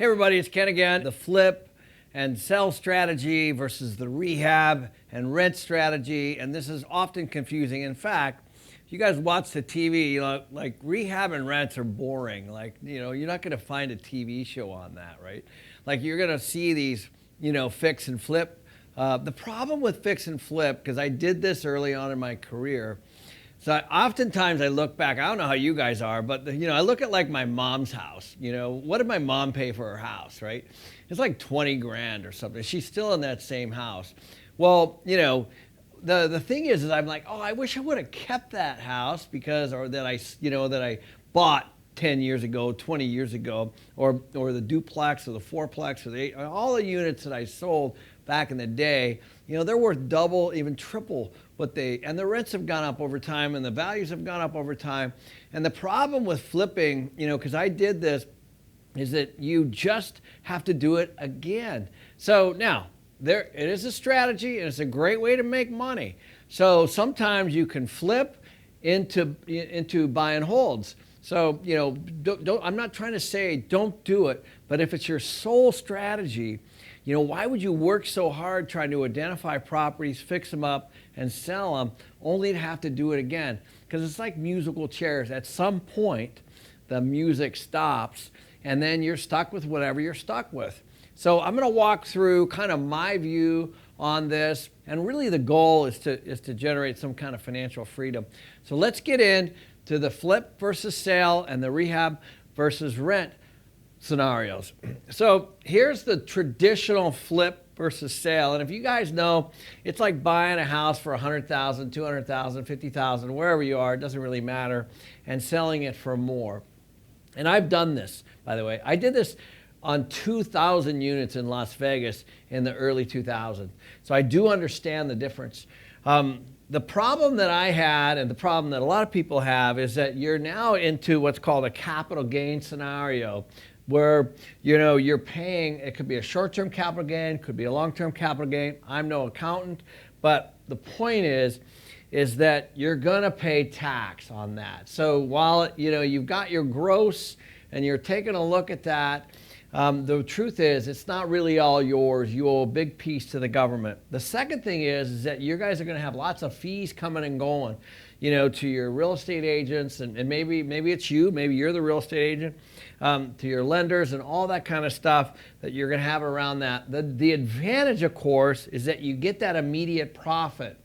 Hey everybody, it's Ken again. The flip and sell strategy versus the rehab and rent strategy, and this is often confusing. In fact, if you guys watch the TV, like rehab and rents are boring. You're not gonna find a TV show on that, right? Like you're gonna see these, fix and flip. The problem with fix and flip, because I did this early on in my career, so oftentimes I look back, I don't know how you guys are, but I look at like my mom's house. What did my mom pay for her house, right? It's like 20 grand or something. She's still in that same house. Well, the thing is I'm like, oh, I wish I would have kept that house that I bought 10 years ago, 20 years ago, or the duplex or the fourplex or all the units that I sold back in the day, they're worth double, even triple and the rents have gone up over time and the values have gone up over time. And the problem with flipping, because I did this, is that you just have to do it again. So now, it is a strategy and it's a great way to make money. So sometimes you can flip into buy and holds. So, I'm not trying to say don't do it, but if it's your sole strategy, why would you work so hard trying to identify properties, fix them up, and sell them, only to have to do it again? Because it's like musical chairs. At some point, the music stops, and then you're stuck with whatever you're stuck with. So I'm going to walk through kind of my view on this, and really the goal is to generate some kind of financial freedom. So let's get into the flip versus sale and the rehab versus rent scenarios. So here's the traditional flip versus sale. And if you guys know, it's like buying a house for $100,000, $200,000, $50,000, wherever you are, it doesn't really matter, and selling it for more. And I've done this, by the way. I did this on 2,000 units in Las Vegas in the early 2000s. So I do understand the difference. The problem that I had, and the problem that a lot of people have, is that you're now into what's called a capital gain scenario, where you're paying. It could be a short-term capital gain, could be a long-term capital gain. I'm no accountant, but the point is that you're gonna pay tax on that. So while you've got your gross and you're taking a look at that, the truth is it's not really all yours. You owe a big piece to the government. The second thing is that you guys are going to have lots of fees coming and going, to your real estate agents, and maybe it's you, maybe you're the real estate agent, to your lenders and all that kind of stuff that you're going to have around that. The advantage, of course, is that you get that immediate profit.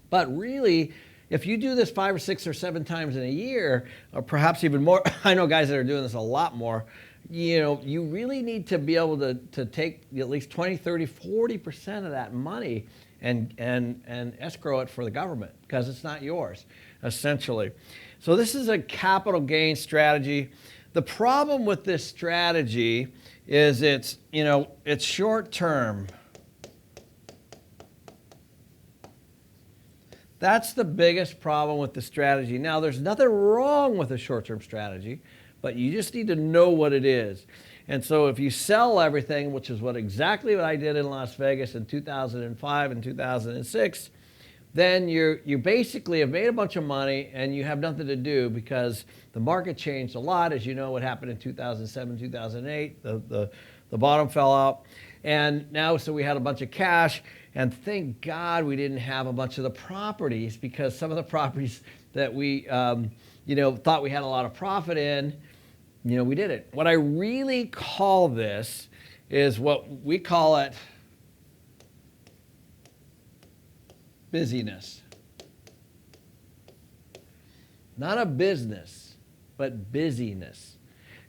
But really, if you do this 5 or 6 or 7 times in a year, or perhaps even more, I know guys that are doing this a lot more, you really need to be able to take at least 20, 30, 40% of that money and escrow it for the government, because it's not yours, essentially. So this is a capital gain strategy. The problem with this strategy is it's short term. That's the biggest problem with the strategy. Now, there's nothing wrong with a short-term strategy, but you just need to know what it is. And so if you sell everything, which is exactly what I did in Las Vegas in 2005 and 2006, then you basically have made a bunch of money and you have nothing to do, because the market changed a lot. As you know, what happened in 2007, 2008, the bottom fell out. And now, so we had a bunch of cash, and thank God we didn't have a bunch of the properties, because some of the properties that we thought we had a lot of profit in, we didn't. What I really call this is what we call it busyness. Not a business, but busyness.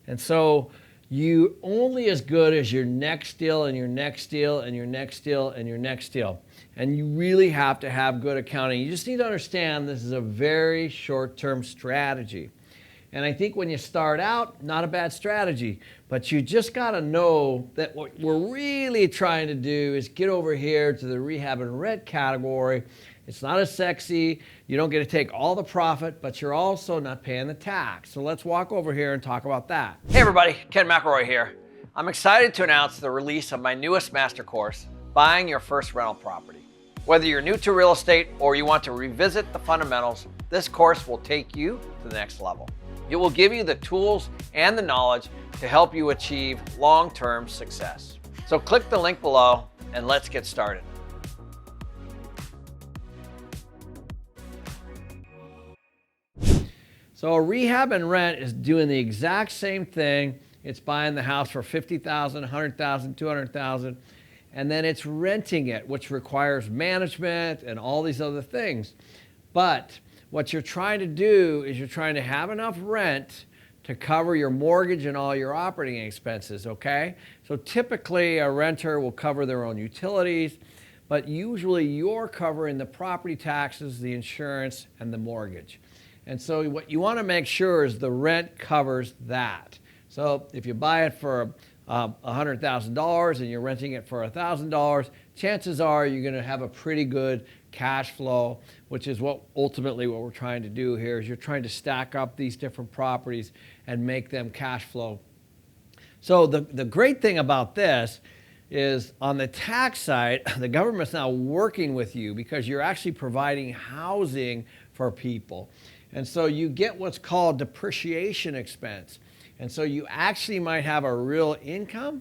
And so you only as good as your next deal and your next deal and your next deal and your next deal. And you really have to have good accounting. You just need to understand this is a very short-term strategy. And I think when you start out, not a bad strategy, but you just got to know that what we're really trying to do is get over here to the rehab and rent category. It's not as sexy. You don't get to take all the profit, but you're also not paying the tax. So let's walk over here and talk about that. Hey everybody, Ken McElroy here. I'm excited to announce the release of my newest master course, Buying Your First Rental Property. Whether you're new to real estate or you want to revisit the fundamentals, this course will take you to the next level. It will give you the tools and the knowledge to help you achieve long-term success. So click the link below and let's get started. So a rehab and rent is doing the exact same thing. It's buying the house for $50,000, $100,000, $200,000, and then it's renting it, which requires management and all these other things. But what you're trying to do is you're trying to have enough rent to cover your mortgage and all your operating expenses, okay? So typically a renter will cover their own utilities, but usually you're covering the property taxes, the insurance, and the mortgage. And so what you want to make sure is the rent covers that. So if you buy it for $100,000 and you're renting it for $1,000, chances are you're going to have a pretty good cash flow, which is ultimately what we're trying to do here, is you're trying to stack up these different properties and make them cash flow. So the great thing about this is on the tax side, the government's now working with you because you're actually providing housing for people. And so you get what's called depreciation expense. And so you actually might have a real income,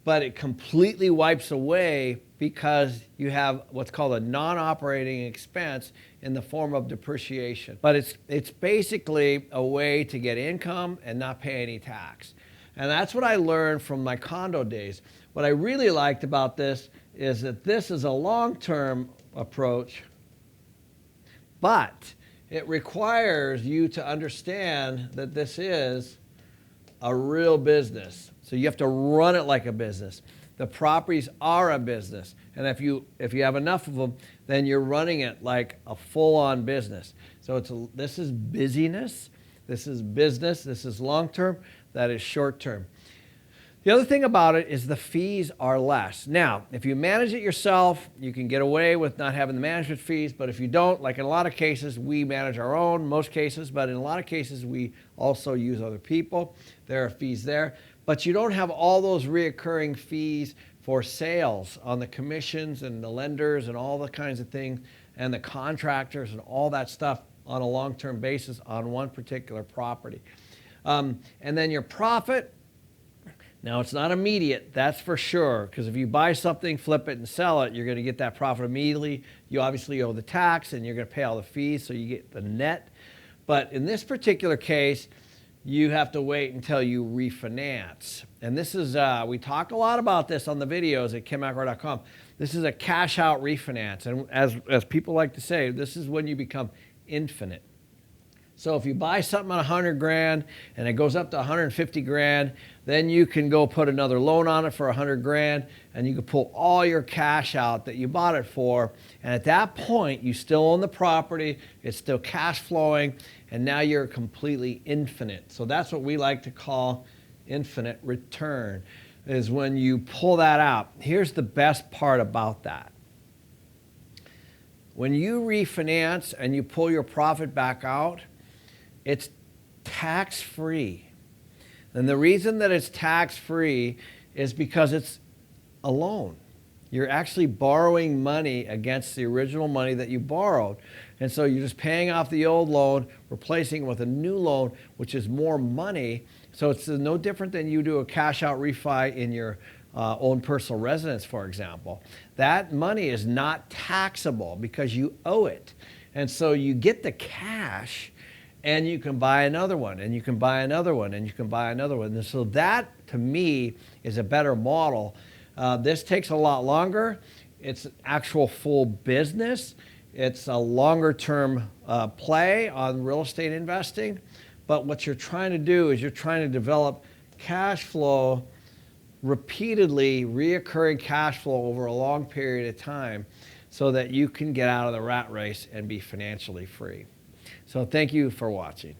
but it completely wipes away because you have what's called a non-operating expense in the form of depreciation. But it's basically a way to get income and not pay any tax. And that's what I learned from my condo days. What I really liked about this is that this is a long-term approach, but it requires you to understand that this is a real business. So you have to run it like a business. The properties are a business. And if you have enough of them, then you're running it like a full-on business. So this is busyness, this is business, this is long-term, that is short-term. The other thing about it is the fees are less. Now, if you manage it yourself, you can get away with not having the management fees, but if you don't, like in a lot of cases, we manage our own, most cases, but in a lot of cases, we also use other people. There are fees there, but you don't have all those reoccurring fees for sales on the commissions and the lenders and all the kinds of things and the contractors and all that stuff on a long-term basis on one particular property. And then your profit. Now, it's not immediate, that's for sure, because if you buy something, flip it, and sell it, you're going to get that profit immediately. You obviously owe the tax, and you're going to pay all the fees, so you get the net. But in this particular case, you have to wait until you refinance. And this is, we talk a lot about this on the videos at KenMcElroy.com. This is a cash-out refinance, and as people like to say, this is when you become infinite. So if you buy something at 100 grand and it goes up to 150 grand, then you can go put another loan on it for 100 grand and you can pull all your cash out that you bought it for. And at that point, you still own the property, it's still cash flowing, and now you're completely infinite. So that's what we like to call infinite return, is when you pull that out. Here's the best part about that. When you refinance and you pull your profit back out, it's tax-free. And the reason that it's tax-free is because it's a loan. You're actually borrowing money against the original money that you borrowed. And so you're just paying off the old loan, replacing it with a new loan, which is more money. So it's no different than you do a cash-out refi in your own personal residence, for example. That money is not taxable because you owe it. And so you get the cash, and you can buy another one, and you can buy another one, and you can buy another one. And so that, to me, is a better model. This takes a lot longer. It's an actual full business. It's a longer-term play on real estate investing. But what you're trying to do is you're trying to develop cash flow, repeatedly reoccurring cash flow over a long period of time so that you can get out of the rat race and be financially free. So thank you for watching.